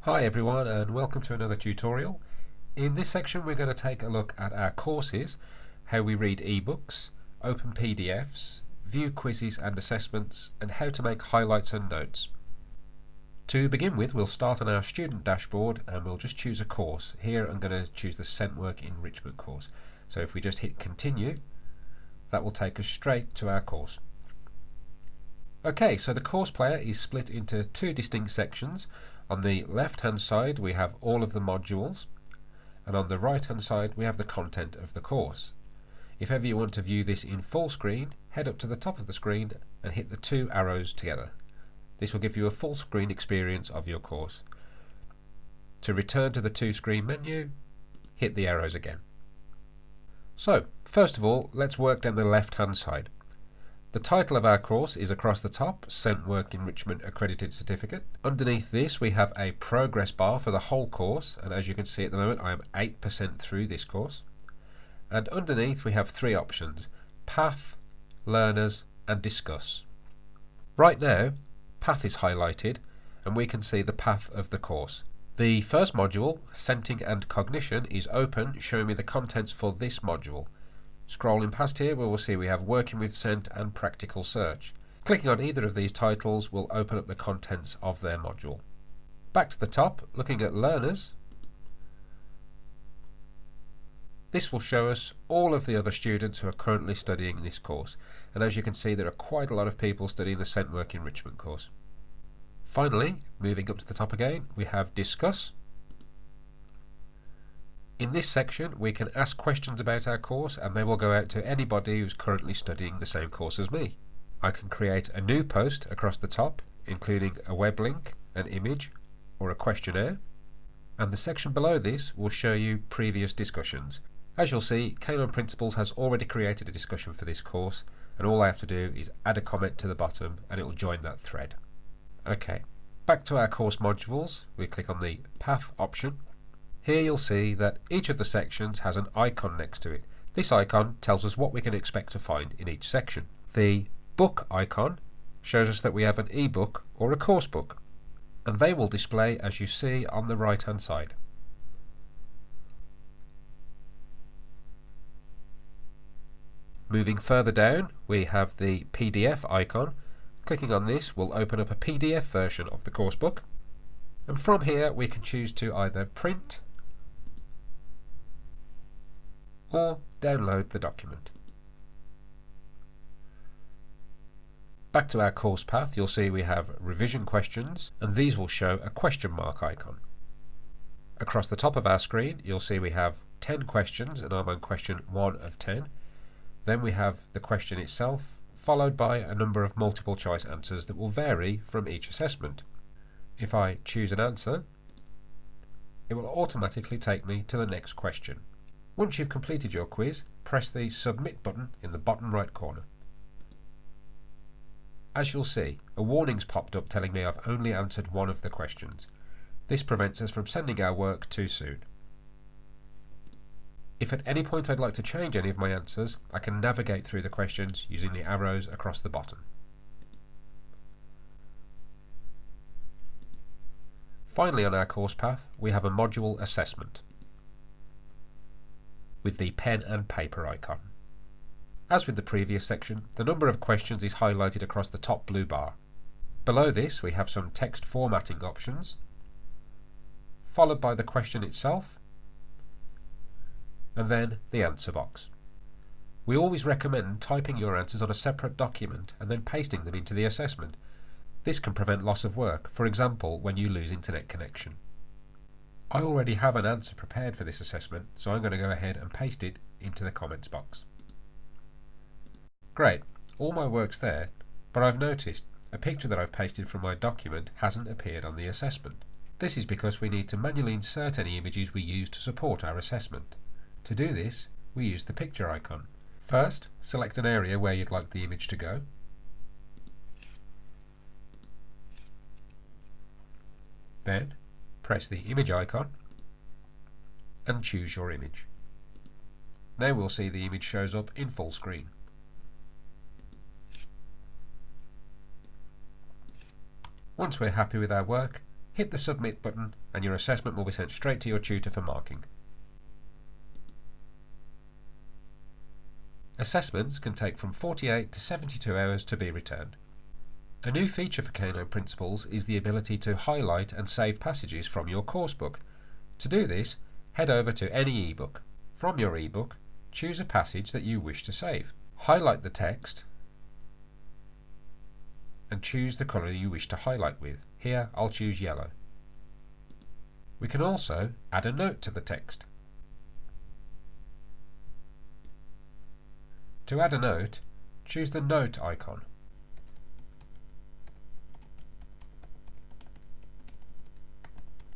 Hi everyone and welcome to another tutorial. In this section we're going to take a look at our courses, how we read ebooks, open PDFs, view quizzes and assessments, and how to make highlights and notes. To begin with, we'll start on our student dashboard and we'll just choose a course. Here I'm going to choose the ScentWork Enrichment course. So if we just hit continue, that will take us straight to our course. Okay, so the course player is split into two distinct sections. On the left hand side we have all of the modules, and on the right hand side we have the content of the course. If ever you want to view this in full screen, head up to the top of the screen and hit the two arrows together. This will give you a full screen experience of your course. To return to the two screen menu, hit the arrows again. So, first of all, let's work down the left hand side. The title of our course is across the top, ScentWork Enrichment Accredited Certificate. Underneath this we have a progress bar for the whole course, and as you can see at the moment I am 8% through this course. And underneath we have three options: Path, Learners and Discuss. Right now, Path is highlighted and we can see the path of the course. The first module, Scenting and Cognition, is open, showing me the contents for this module. Scrolling past here we will see we have Working with Scent and Practical Search. Clicking on either of these titles will open up the contents of their module. Back to the top, looking at Learners, this will show us all of the other students who are currently studying this course, and as you can see there are quite a lot of people studying the ScentWork Enrichment course. Finally, moving up to the top again, we have Discuss. In this section we can ask questions about our course and they will go out to anybody who's currently studying the same course as me. I can create a new post across the top, including a web link, an image or a questionnaire, and the section below this will show you previous discussions. As you'll see, K9 Principles has already created a discussion for this course, and all I have to do is add a comment to the bottom and it will join that thread. Okay, back to our course modules, we click on the Path option. Here you'll see that each of the sections has an icon next to it. This icon tells us what we can expect to find in each section. The book icon shows us that we have an ebook or a course book, and they will display as you see on the right hand side. Moving further down we have the PDF icon. Clicking on this will open up a PDF version of the course book, and from here we can choose to either print or download the document. Back to our course path, you'll see we have revision questions, and these will show a question mark icon. Across the top of our screen you'll see we have 10 questions and I'm on question 1 of 10. Then we have the question itself, followed by a number of multiple choice answers that will vary from each assessment. If I choose an answer, it will automatically take me to the next question. Once you've completed your quiz, press the Submit button in the bottom right corner. As you'll see, a warning's popped up telling me I've only answered one of the questions. This prevents us from sending our work too soon. If at any point I'd like to change any of my answers, I can navigate through the questions using the arrows across the bottom. Finally, on our course path, we have a module assessment with the pen and paper icon. As with the previous section, the number of questions is highlighted across the top blue bar. Below this we have some text formatting options, followed by the question itself, and then the answer box. We always recommend typing your answers on a separate document and then pasting them into the assessment. This can prevent loss of work, for example when you lose internet connection. I already have an answer prepared for this assessment, so I'm going to go ahead and paste it into the comments box. Great, all my work's there, but I've noticed a picture that I've pasted from my document hasn't appeared on the assessment. This is because we need to manually insert any images we use to support our assessment. To do this, we use the picture icon. First, select an area where you'd like the image to go. Then, press the image icon and choose your image. Now we'll see the image shows up in full screen. Once we're happy with our work, hit the submit button and your assessment will be sent straight to your tutor for marking. Assessments can take from 48 to 72 hours to be returned. A new feature for Kano Principles is the ability to highlight and save passages from your coursebook. To do this, head over to any ebook. From your ebook, choose a passage that you wish to save. Highlight the text and choose the colour you wish to highlight with. Here I'll choose yellow. We can also add a note to the text. To add a note, choose the note icon.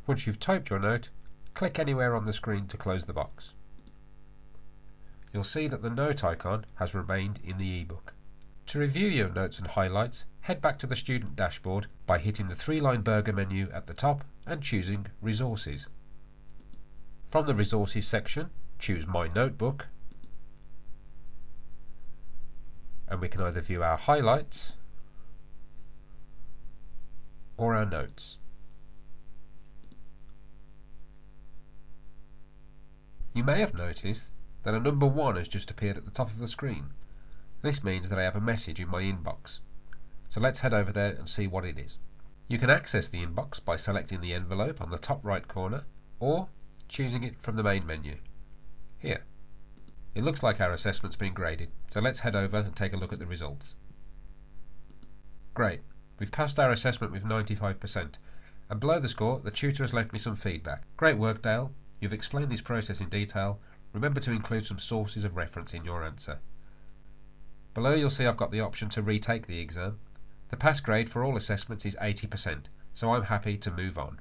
Once you've typed your note, click anywhere on the screen to close the box. You'll see that the note icon has remained in the ebook. To review your notes and highlights, head back to the student dashboard by hitting the three-line burger menu at the top and choosing Resources. From the Resources section, choose My Notebook, and we can either view our highlights or our notes. You may have noticed that a number 1 has just appeared at the top of the screen. This means that I have a message in my inbox. So let's head over there and see what it is. You can access the inbox by selecting the envelope on the top right corner or choosing it from the main menu. Here. It looks like our assessment's been graded, so let's head over and take a look at the results. Great, we've passed our assessment with 95%, and below the score the tutor has left me some feedback. Great work, Dale. You've explained this process in detail. Remember to include some sources of reference in your answer. Below you'll see I've got the option to retake the exam. The pass grade for all assessments is 80%, so I'm happy to move on.